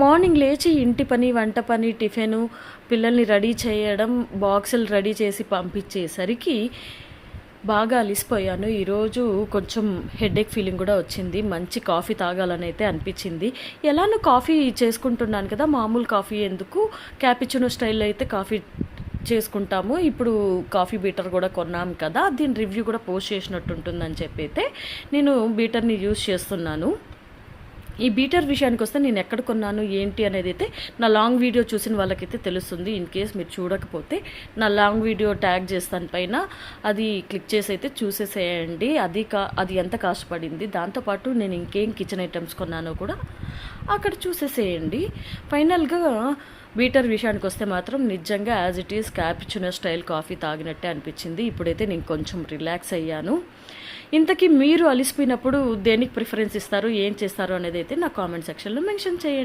Morning లేచి ఇంటి పని, వంట పని, టిఫిను, పిల్లల్ని రెడీ చేయడం, బాక్సులు రెడీ చేసి పంపించేసరికి బాగా అలిసిపోయాను. ఈరోజు కొంచెం హెడేక్ ఫీలింగ్ కూడా వచ్చింది. మంచి కాఫీ తాగాలని అయితే అనిపించింది. ఎలానో కాఫీ చేసుకుంటున్నాను కదా, మామూలు కాఫీ ఎందుకు, క్యాపిచినో స్టైల్లో అయితే కాఫీ చేసుకుంటాము. ఇప్పుడు కాఫీ బీటర్ కూడా కొన్నాం కదా, దీని రివ్యూ కూడా పోస్ట్ చేసినట్టు ఉంటుందని చెప్పి అయితే నేను బీటర్ని యూజ్ చేస్తున్నాను. ఈ బీటర్ విషయానికి వస్తే నేను ఎక్కడ కొన్నాను ఏంటి అనేది అయితే నా లాంగ్ వీడియో చూసిన వాళ్ళకైతే తెలుస్తుంది. ఇన్ కేస్ మీరు చూడకపోతే నా లాంగ్ వీడియో ట్యాగ్ చేస్తాను పైన, అది క్లిక్ చేసి అయితే చూసేసేయండి. అది ఎంత కాస్ట్ పడింది, దాంతోపాటు నేను ఇంకేం కిచెన్ ఐటమ్స్ కొన్నానో కూడా అక్కడ చూసేసేయండి. ఫైనల్గా బీటర్ విషయానికి వస్తే మాత్రం నిజంగా as it is cappuccino style coffee తాగినట్టే అనిపించింది. ఇప్పుడైతే నేను కొంచెం రిలాక్స్ అయ్యాను. ఇంతకీ మీరు అలిసిపోయినప్పుడు దేనికి ప్రిఫరెన్స్ ఇస్తారు, ఏం చేస్తారు అనేది అయితే నా కామెంట్ సెక్షన్లో మెన్షన్ చేయండి.